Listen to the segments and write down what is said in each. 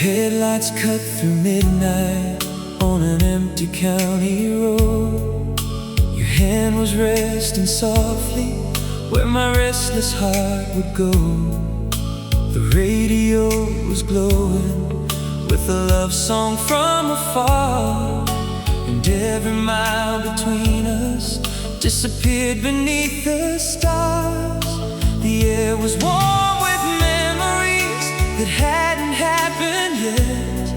Headlights cut through midnight on an empty county road. Your hand was resting softly where my restless heart would go. The radio was glowing with a love song from afar, and every mile between us disappeared beneath the stars. The air was warm with memories that hadn't happened yet,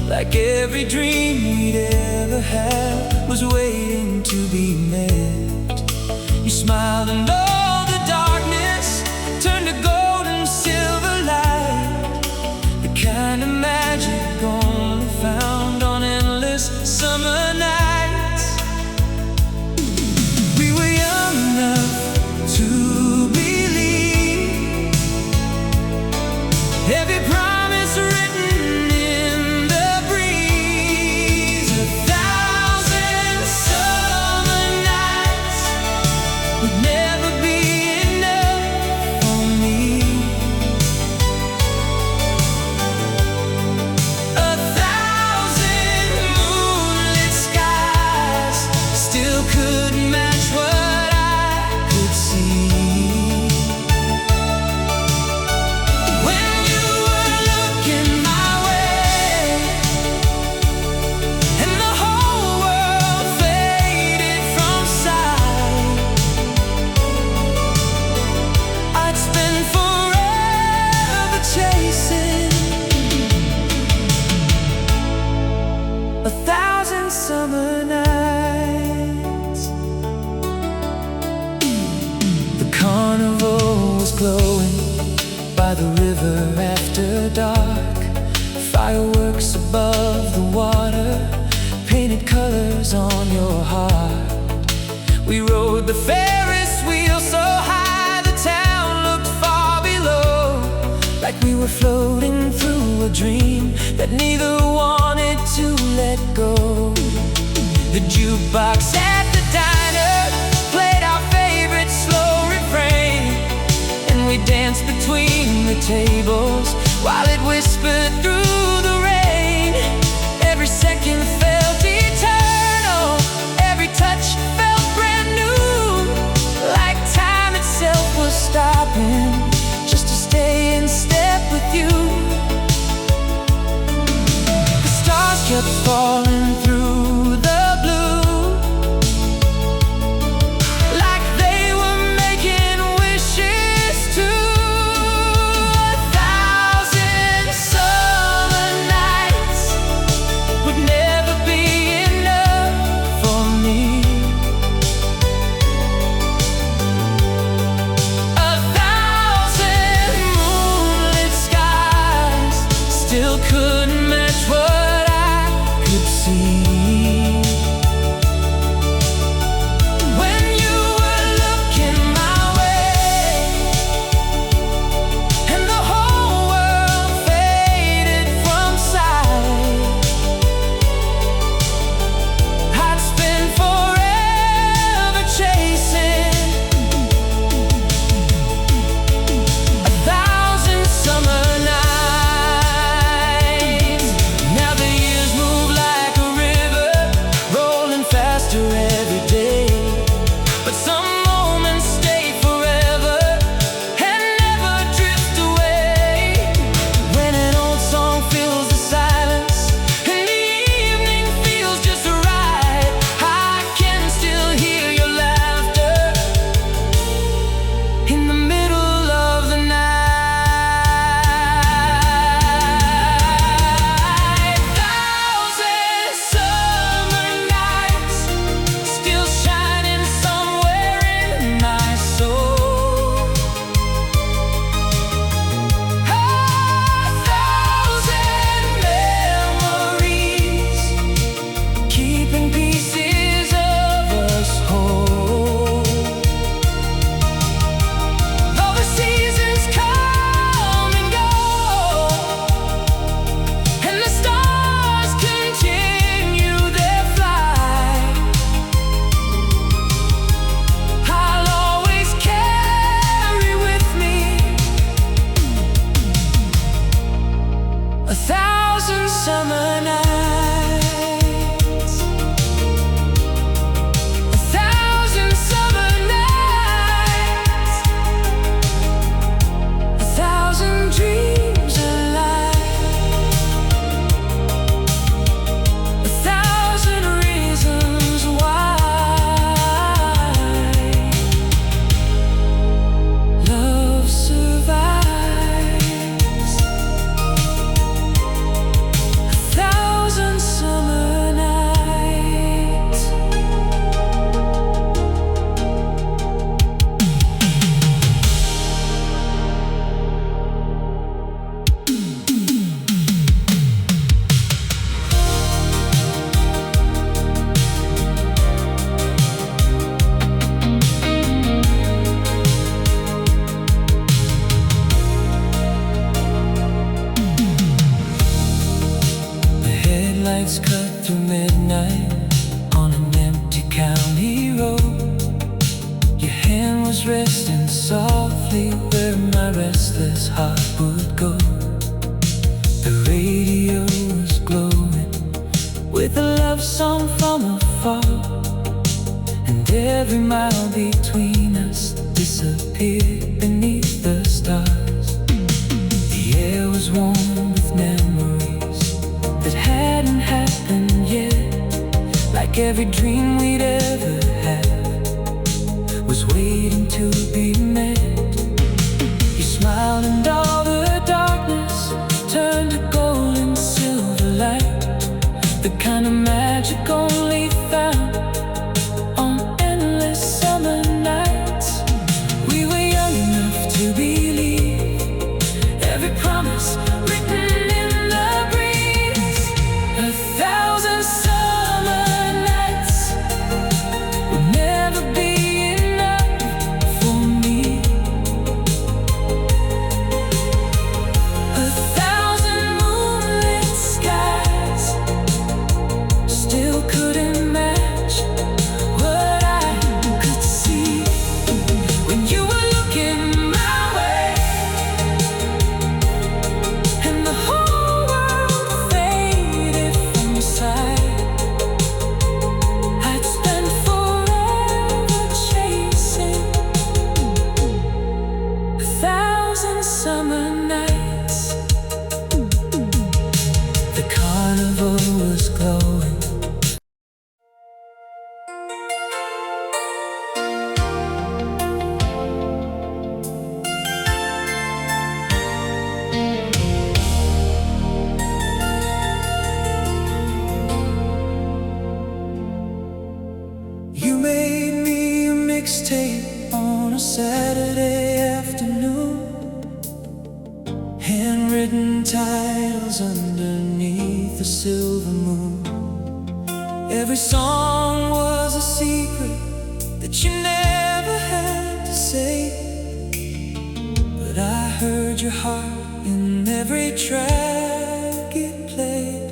like every dream we'd ever had was waiting to be met. You smiled and all the darkness turned to gold and silver light, the kind of magic only found on endless summer nights. We were young enough to believe every promise written in the breeze. 1,000 summer nights would never be enough for me. 1,000 moonlit skies still couldn't match what I could see. When you were looking my way and the whole world faded from sight, I'd spend forever chasing 1,000 summer nights. The carnival was glowing by the river after dark. Fireworks above the water painted colors on your heart. We rode the Ferris wheel so high the town looked far below, like we were floating through a dream that neither wanted to let go. The jukebox at the diner played our favorite slow refrain, and we danced between the tables while it whispered through the rain. Every second felt eternal, every touch felt brand new, like time itself was stopping just to stay in step with you. The stars kept falling through the blue, like they were making wishes too. 1,000 summer night on an empty county road. Your hand was resting softly where my restless heart would go. The radio was glowing with a love song from afar, and every mile between us disappeared beneath the stars. The air was warm with memories that hadn't happened yet, like every dream we'd ever had was waiting to be met. You smiled and all the darkness turned to gold and silver light, the kind of magic only found on endless summer nights. We were young enough to believe every promise written in the breeze. 1,000 summer nights would never be enough for me. 1,000 moonlit skies still couldn't match what I could see when you were looking my way, and the whole world faded from sight. I'd spend forever chasing 1,000 summer nights. The carnival was glowing. You made me a mixtape on a Saturday afternoon, handwritten titles underneath the silver moon. Every song was a secret that you never had to say, but I heard your heart in every track it played.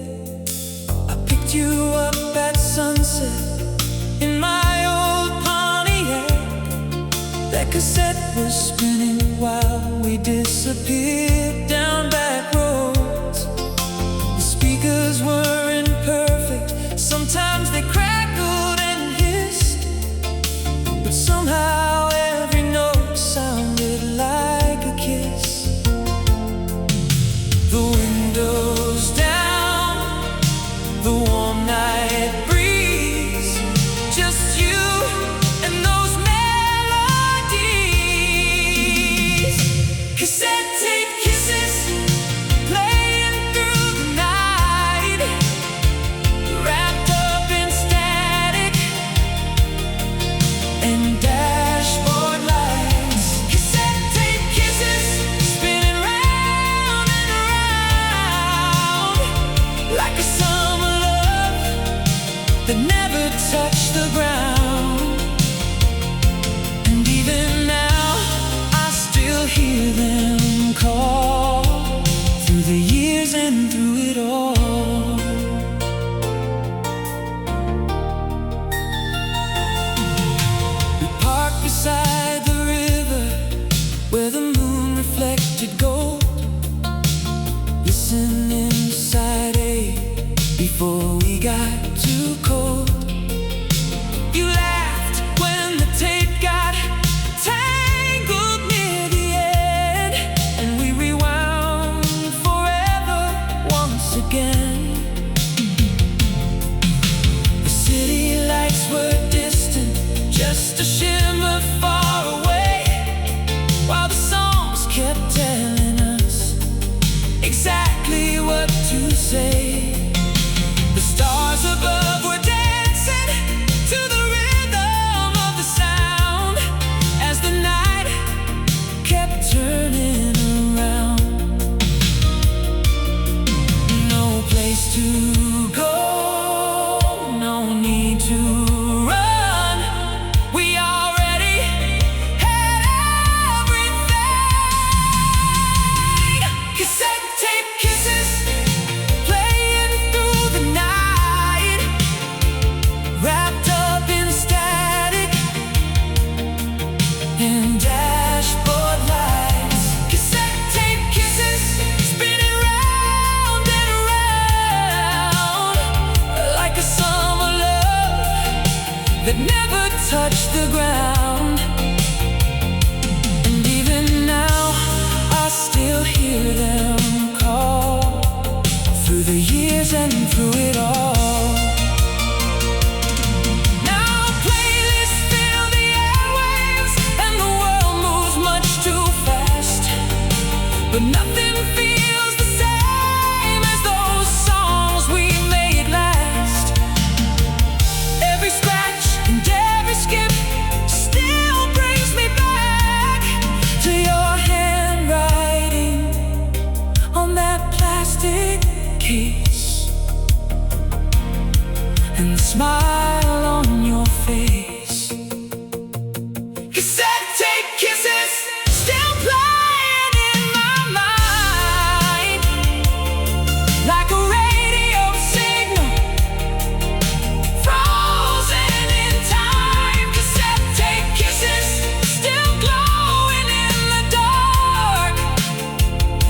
I picked you up at sunset in my old Pontiac. That cassette was spinning while we disappeared down back roads. The speakers weren't perfect, sometimes they crackled and hissed, but somehow every note sounded like a kiss. The windows down, the warm night breeze, just you and those melodies. Cassette tape kisses playing through the night, wrapped up in static and dashboard lights. Cassette tape kisses spinning round and round, like a summer love that never touched the ground. And even now I still hear them call, through the years and through it all. We parked beside the river where the moon reflected gold, listening to side A before we got too cold. You laughed when the tape got tangled near the end, and we rewound forever once again. The city lights were distant, just a shimmer far away, while the songs kept telling us exactly what to say. The stars above were dancing to the rhythm of the sound, as the night kept turning around. No place to go, no need to run. We already that never touched the ground. And even now I still hear them call, through the years and through it all. Now playlists fill the airwaves and the world moves much too fast, but nothing feels the same as those songs we made last. Every scratch and every skip still brings me back to your handwriting on that plastic case, and the smile on your face. Cassette tape kisses still playing in my mind, like a radio signal frozen in time. Cassette tape kisses still glowing in the dark,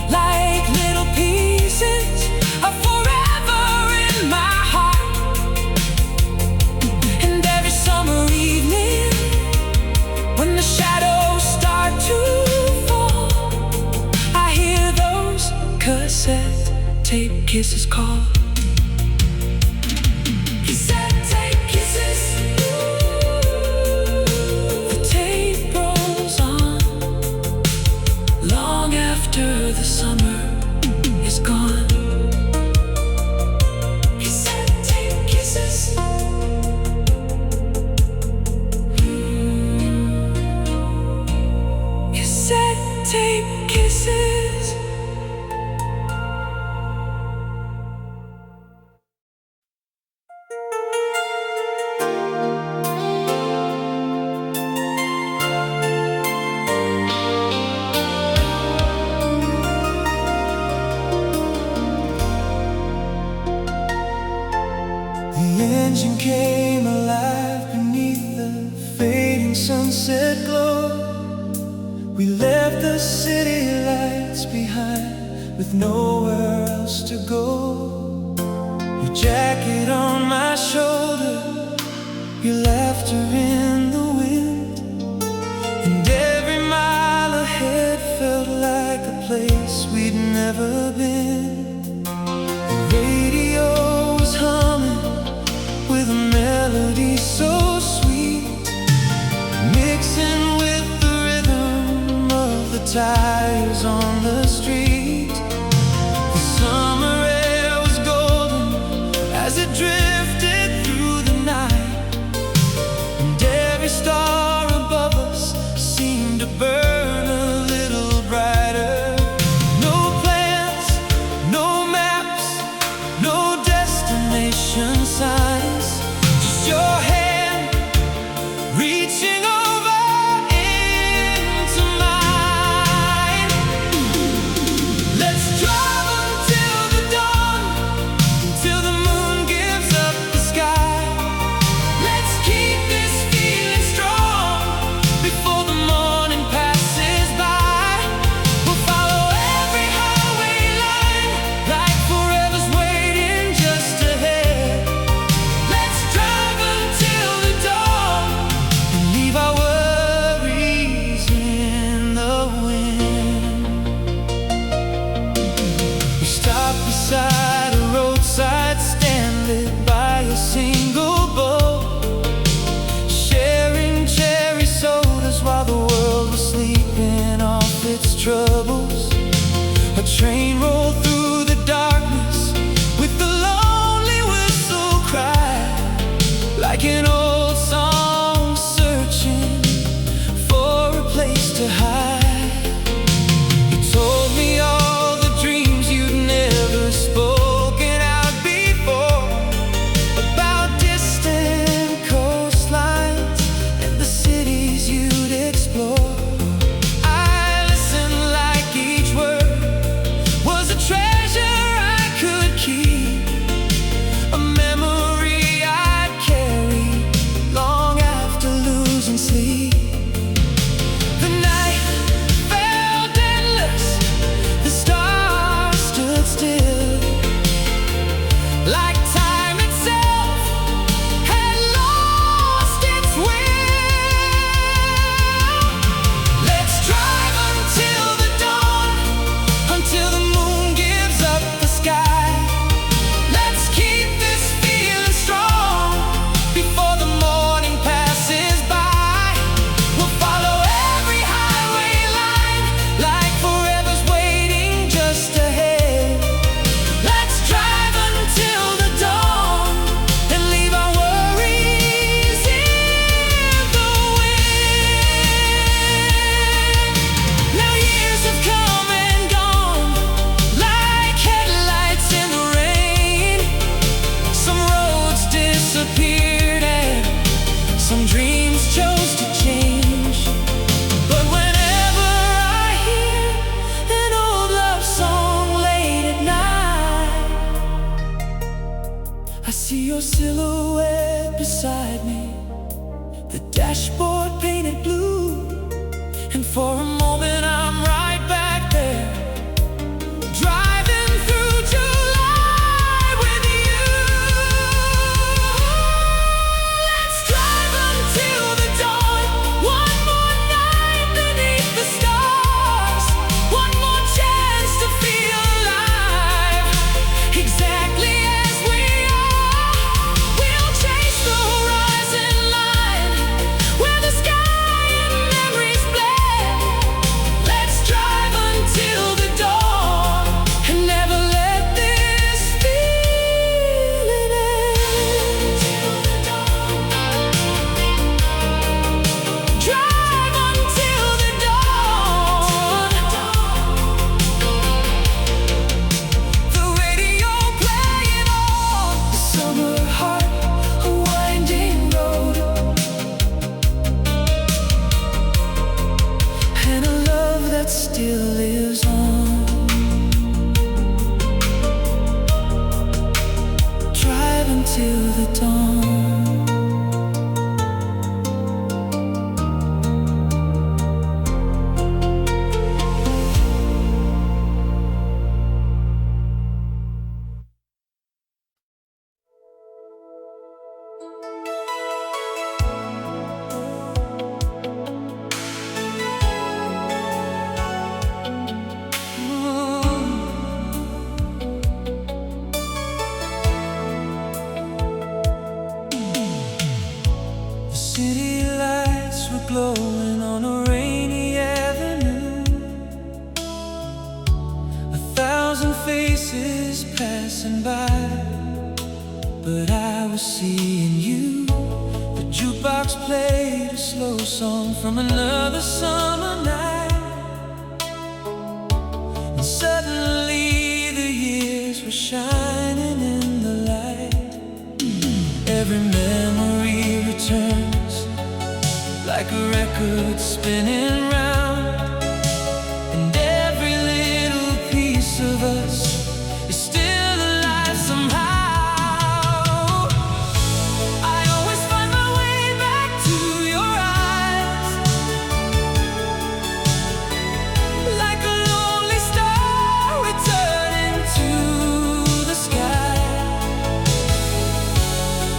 like little pieces of forever in my heart. And every summer evening, when the shadows start to fall, I hear those cassette tape kisses call. Cassette tape kisses. The tape rolls on long after the summer is gone. Cassette tape kisses. Cassette tape kisses. The engine came alive beneath the fading sunset glow. We left the city lights behind with nowhere else to go. Your jacket on my shoulder, your laughter in the wind, and every mile ahead felt like a place we'd never been. The radio was humming with a melody so sweet, mixing with the rhythm of the tires on the street. The summer air was golden as it drifted through the night, and every star above us seemed to burn a little brighter. No plans, no maps, no destination signs, just your hand reaching over into mine. Let's drive until the dawn, until the moon gives up the sky. Let's keep this feeling strong before the morning passes by. We'll follow every highway line, like forever's waiting just ahead. Let's drive until the dawn and leave our worries in the wind. We stopped beside a roadside stand lit by a single bowl, sharing cherry sodas while the world was sleeping off its troubles. A train rolled through the darkness with the lonely whistle cry, like an old song searching for a place to hide. You told me all the dreams you'd never spoken out before, about distant coastlines and the cities you'd explore. I listened like each word was a treasure I could keep, a memory I'd carry before the morning passes by. We'll follow every highway line, like forever's waiting just ahead. Let's drive until the dawn and leave our worries in the wind. Now years have come and gone, like headlights in the rain. Some roads disappeared and some dreams chose to change. But whenever I hear an old love song late at night, I see your silhouette beside me, the dashboard painted blue. And for a moment I'm right back there, driving through July with you. Let's drive until the dawn, one more night beneath the stars, one more chance to feel alive, exactly as we are. We'll chase the horizon line, where the sky and memories blend. Let's drive until the dawn and never let this feeling end. Drive until the dawn. The radio playing on the summer heart, a winding road, and a love that still lives on. Drive until the dawn. The city lights were glowing on a rainy avenue. 1,000 faces passing by, but I was seeing you. The jukebox played a slow song from another summer night, and suddenly the years were shining in the light. Every memory returns, like a record spinning round, and every little piece of us is still alive somehow. I always find my way back to your eyes, like a lonely star returning to the sky.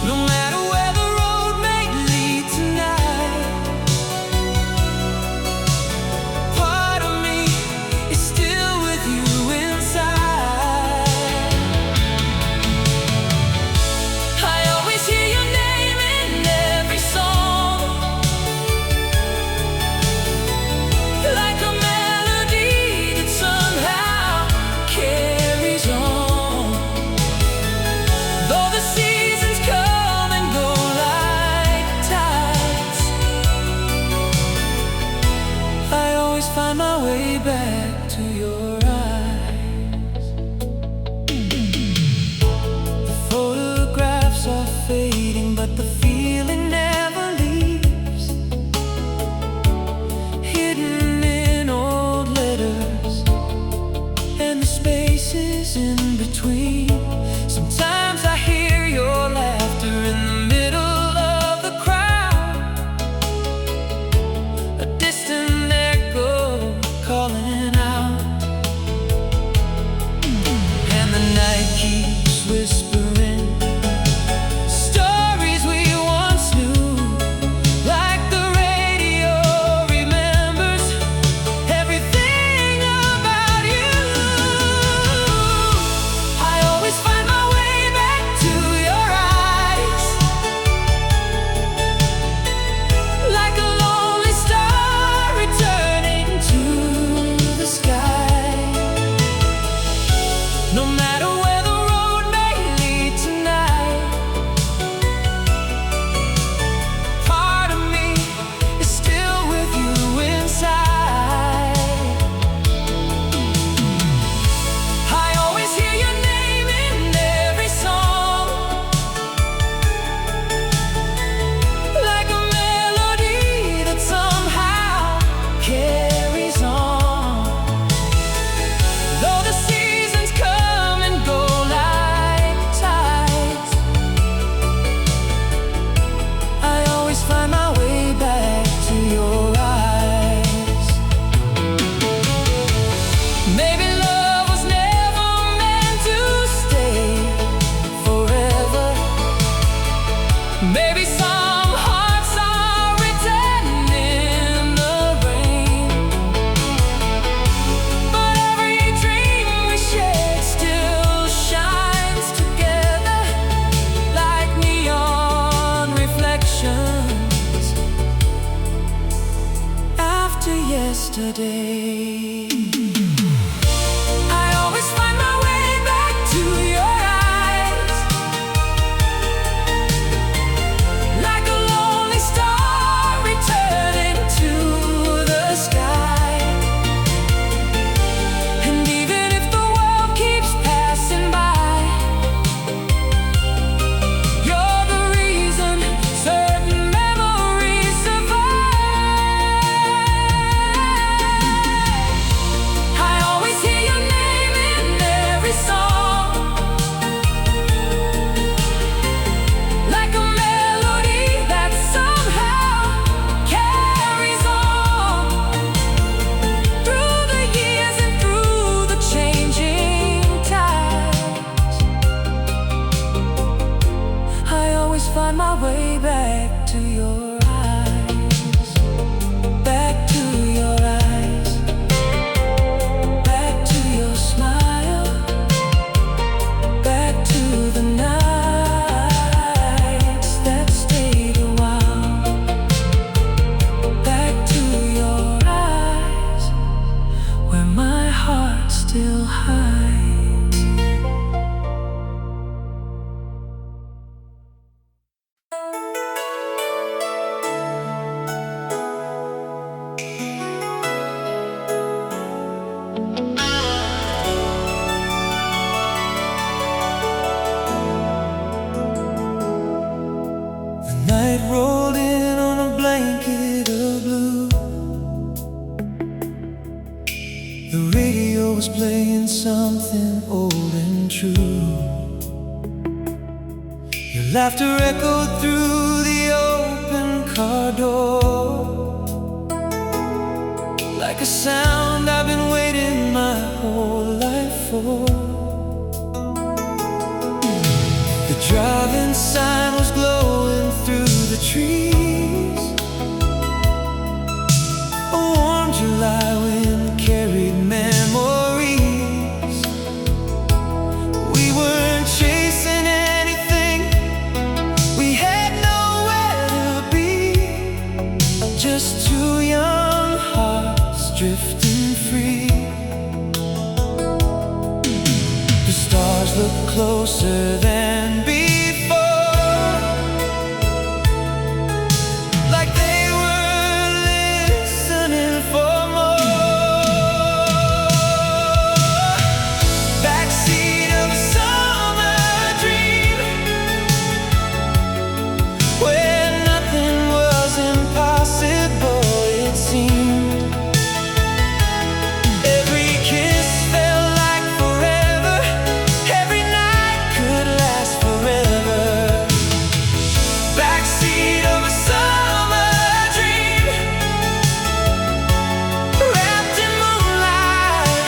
No matter where the road may lead tonight, reflections after yesterday. I always find my way back to your eyes, like a lonely star returning to the sky. And even if the world keeps passing by, you're the reason certain memories survive. I always hear your name in every song, like a melody that somehow carries on through the years and through the changing times. I always find my way back to your eyes, back to your eyes, back to your smile, back to the nights that stayed a while, back to your eyes, where my heart still hides. The night rolled in on a blanket of blue. The radio was playing something old and true. Your laughter echoed through the open car door, like a sound I've been waiting my whole life for. The driving sign was glowing through the trees. A warm July wind carried memories. We weren't chasing anything, we had nowhere to be, just two young hearts drifting free. The stars look closer than before, like they were listening for more. Backseat of a summer dream, where nothing was impossible, it seemed. Every kiss felt like forever, every night could last forever. Backseat of a summer dream, wrapped in moonlight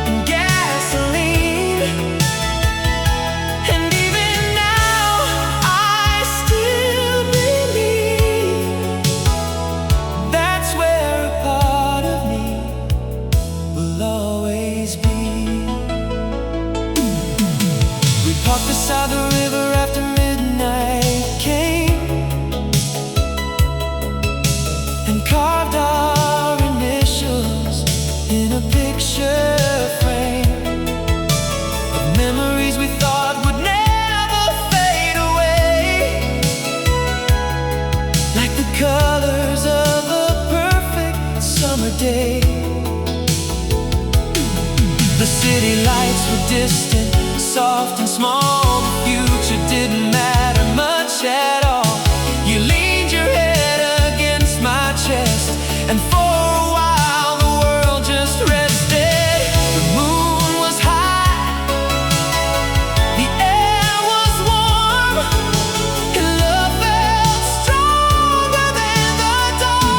and gasoline. And even now I still believe that's where a part of me will always be. We parked beside the river after midnight came, and carved our initials in a picture frame of memories we thought would never fade away, like the colors of a perfect summer day. The city lights were distant, soft and small. The future didn't matter much at all. You leaned your head against my chest, and for a while the world just rested. The moon was high, the air was warm, and love felt stronger than the dawn.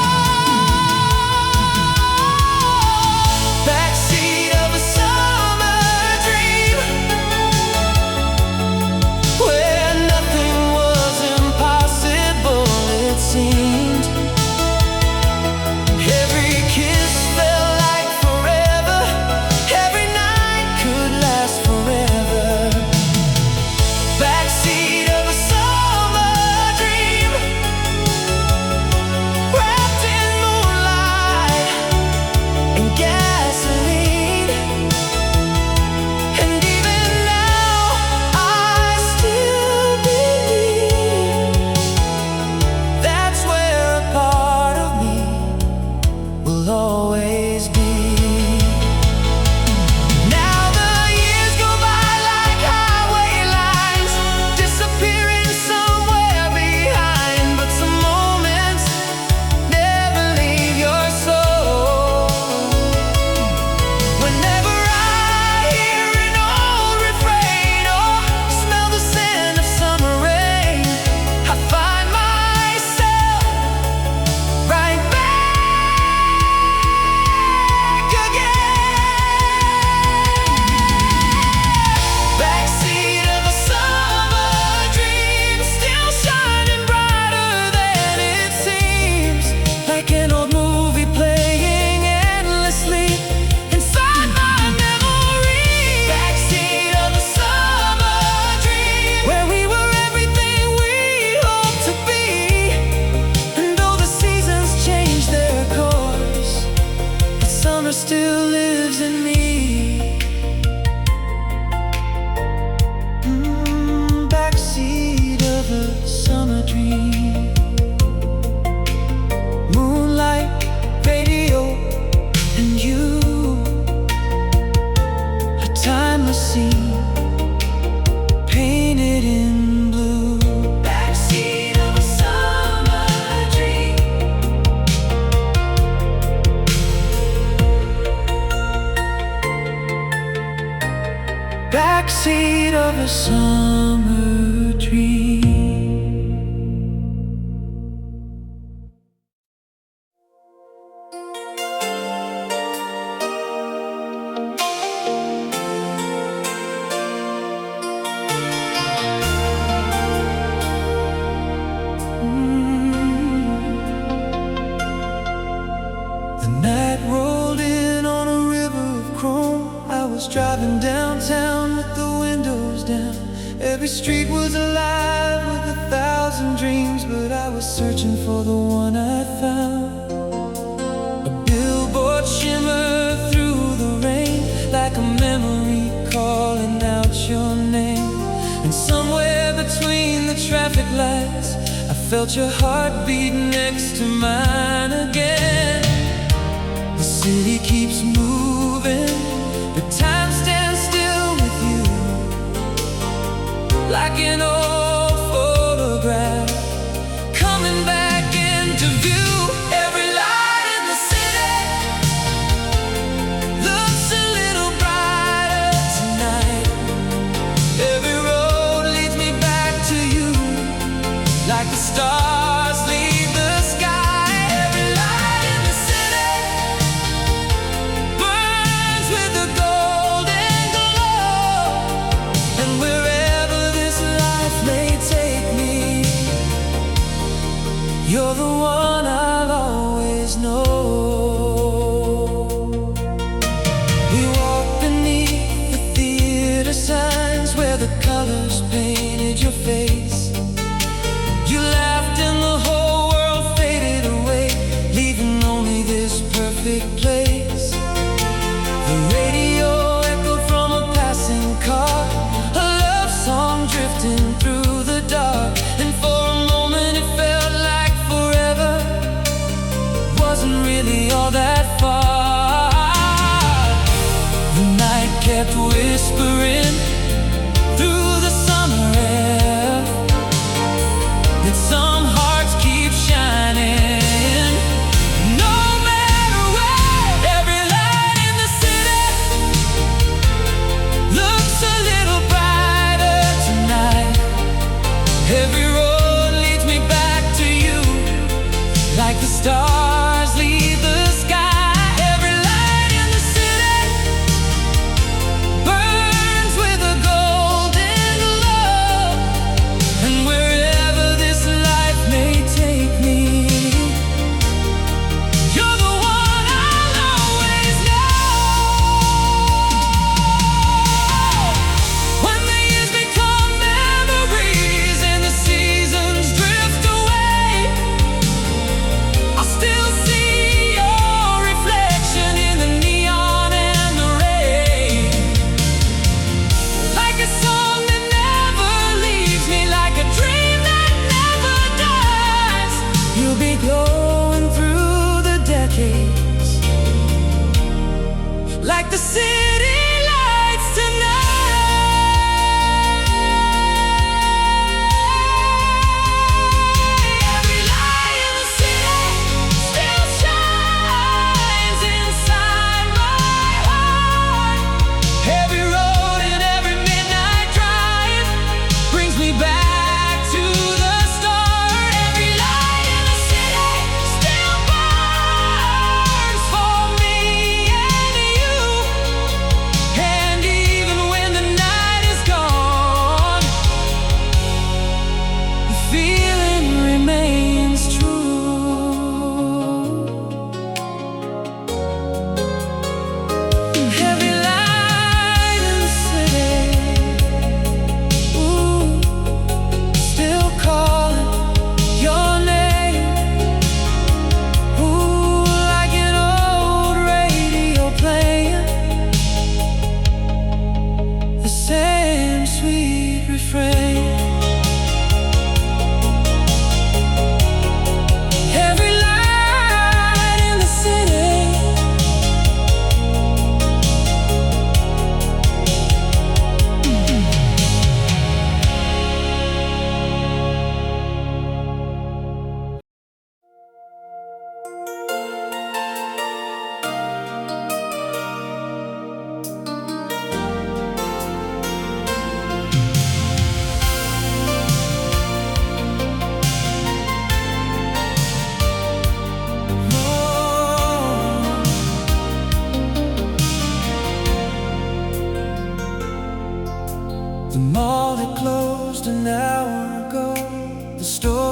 Backseat of a summer dream, where nothing was impossible. seed of a summer dream. The night rolled in on a river of chrome. I was driving downtown with the windows down. Every street was alive with 1,000 dreams, but I was searching for the one I found. A billboard shimmered through the rain, like a memory calling out your name. And somewhere between the traffic lights, I felt your heartbeat next to mine again. The city keeps moving, but time stands still with you, like an old photograph coming back into view. Every light in the city looks a little brighter tonight. Every road leads me back to you, like the stars lead the sky. Every light in the city burns with a golden glow, and wherever this life may take me, you're the one I'll always know. We walk beneath the theater signs where the colors painted your face. You laughed and the whole world faded away, leaving only this perfect place. The radio echoed from a passing car, a love song drifting through the dark. And for a moment it felt like forever wasn't really all that far. The night kept whispering through the summer air that some hearts keep shining, no matter where. Every light in the city looks a little brighter tonight. Every road leads me back to you, like the stars lead the sky. Every light in the city burns with a golden glow, and wherever this life may take me, you're the one I'll always know. When the years become memories and the seasons drift away, I'll still see your reflection in the neon and the rain, like a song that never leaves me, like a dream that never dies. You'll be glowing through the decades, like the city lights tonight. Every light in the city still shines inside my heart. Every road and every midnight drive brings me back to the start. Every light in the city still burns for me and you,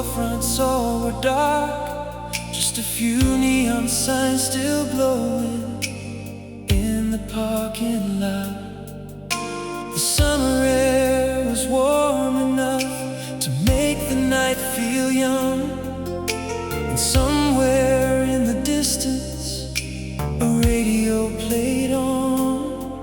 storefronts all were dark, just a few neon signs still glowing in the parking lot. The summer air was warm enough to make the night feel young, and somewhere in the distance a radio played on.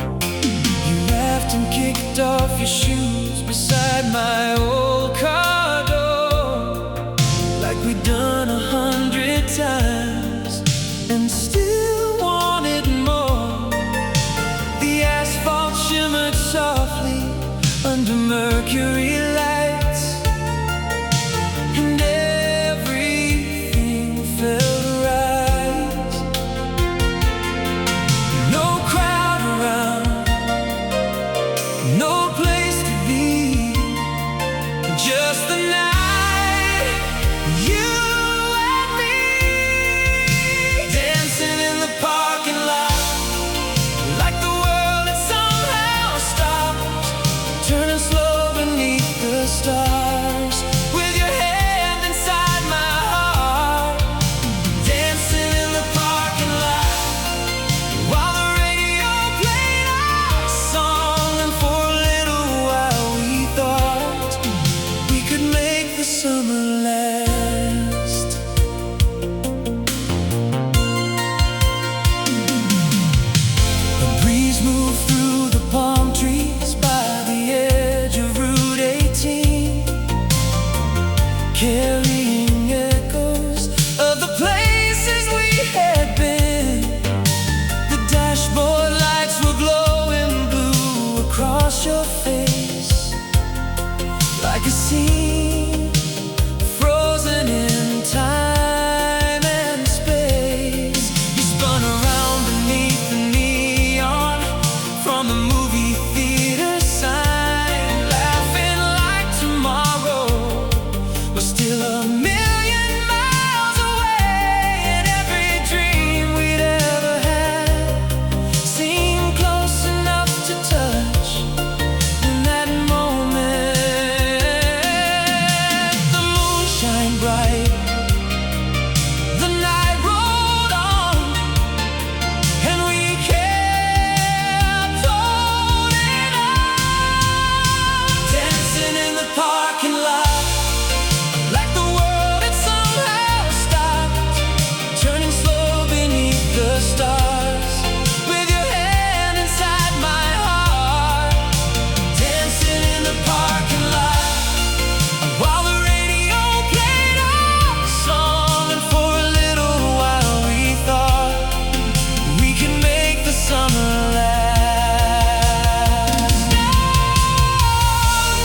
You laughed and kicked off your shoes beside my old car door, like we'd done 100 times and still wanted more. The asphalt shimmered softly under mercury lights, and everything felt right. No crowd around, no place to be, just the night, you and me, dancing in the parking lot, like the world had somehow stopped, turning slow beneath the stars, with your hand inside my heart, dancing in the parking lot, while the radio played our song. And for a little while we thought we could make the summer last. A breeze moved through the palm trees by the edge of Route 18, carrying echoes of the places we had been. The dashboard lights were glowing blue across your face, like a scene frozen in time and space. You spun around beneath the neon from the movie theater sign, laughing like tomorrow was still a million miles away, and every dream we'd ever had seemed close enough to touch. In that moment, the moon shined bright, the night rolled on, and we kept holding on, dancing in the parking lot, like the world had somehow stopped, turning slow beneath the stars, with your hand inside my heart, dancing in the parking lot, while the radio played our song. And for a little while we thought we could make the summer last.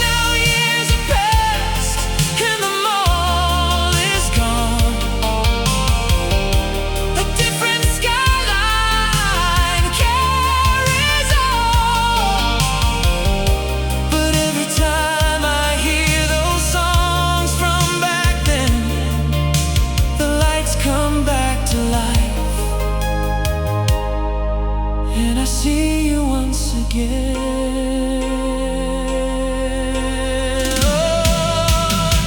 Now years have passed and the mall is gone, a different skyline carries on. But every time I hear those songs from back then, the lights come back to life, and I see you once again. Oh,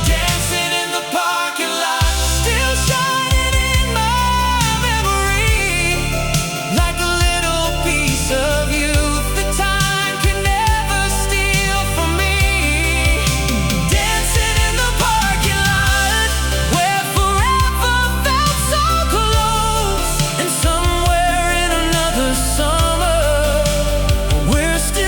dancing in the parking lot, still shining in my memory, like a little piece of youth that time could never steal from me. Dancing in the parking lot, where forever felt so close, and somewhere in another summer we're still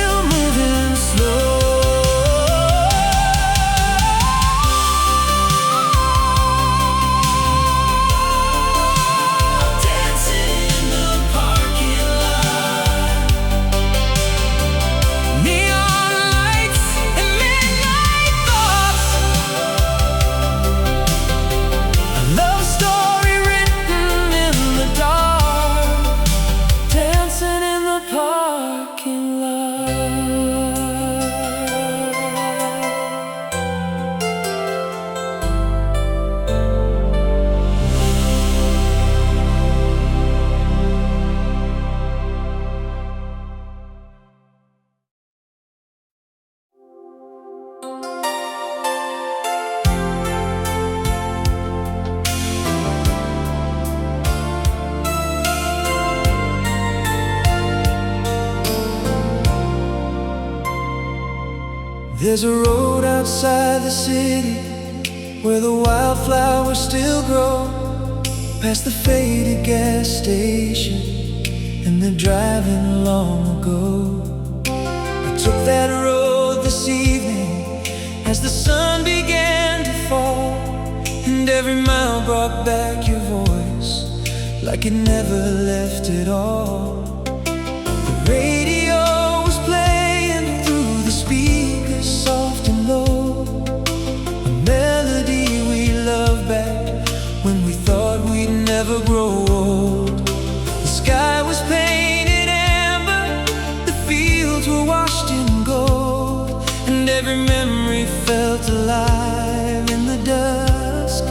There's a road outside the city where the wildflowers still grow, past the faded gas station and the driving long ago. I took that road this evening as the sun began to fall, and every mile brought back your voice like it never left at all. The radio was playing through the speakers, soft and low, a melody we loved back when we thought we'd never grow old. The sky was painted amber, the fields were washed in gold, and every memory felt alive in the dusk.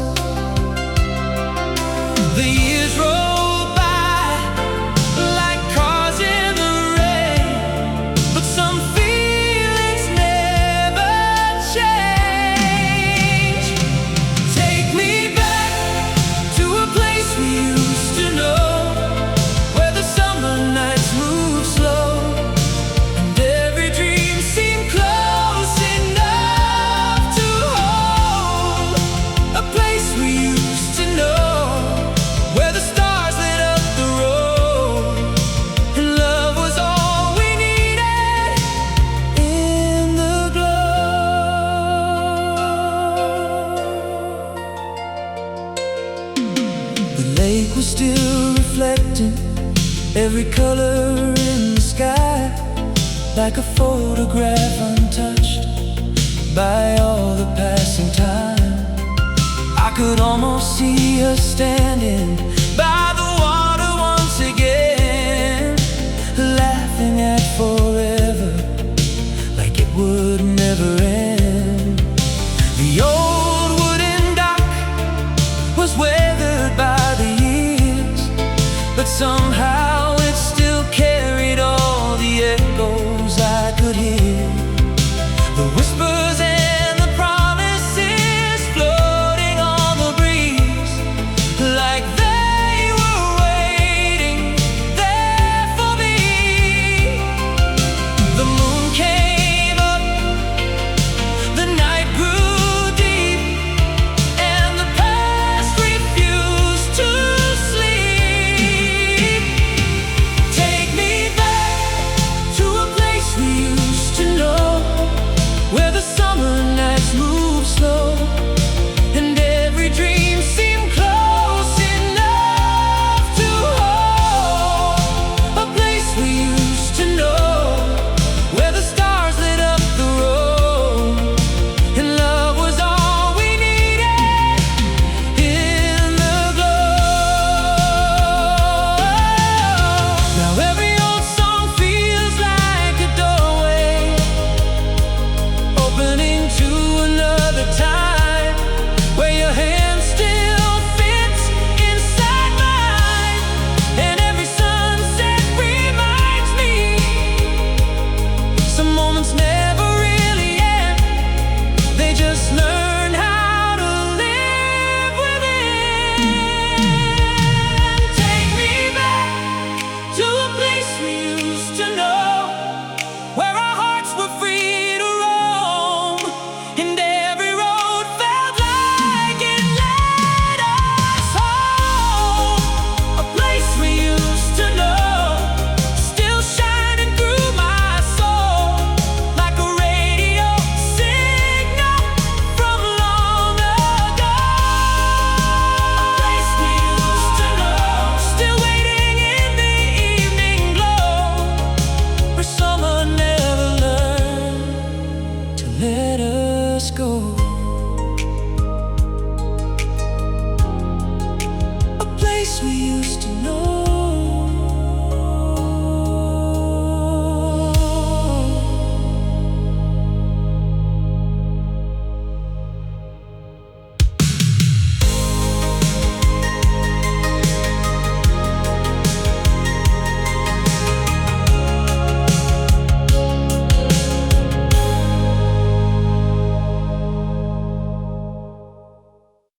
The years rolled by like cars in the rain, but some feelings never change. Take me back to a place we used to know, where the summer nights move slow, and every dream seemed close enough to hold. A place we used to know, where the stars lit up the road, and love was all we needed in the glow. The lake was still reflecting every color in the sky, like a photograph untouched by all the passing time. I could almost see us standing by the water once again, laughing at forever like it would never end. The old wooden dock was weathered by the years, but somehow it still carried all the echoes I could hear. The whispers and the promises floating on the breeze, like they were waiting there for me. The moon came up, the night grew deep, and the past refused to sleep. Take me back to a place we used to know, where the summer nights move slow, and every dream seemed close enough to hold. A place we used to know, where the stars lit up the road, and love was all we needed in the glow. Now every old song feels like a doorway opening to another time, where your hand still fits inside mine, and every sunset reminds me some moments never really end, they just learn how to live within. Take me back to a place we used to know, where our hearts were free to roam, and every road felt like it led us home. A place we used to know, still shining through my soul, like a radio signal from long ago. A place we used to know, still waiting in the evening glow, where summer never learned to let us go. A place we used to know.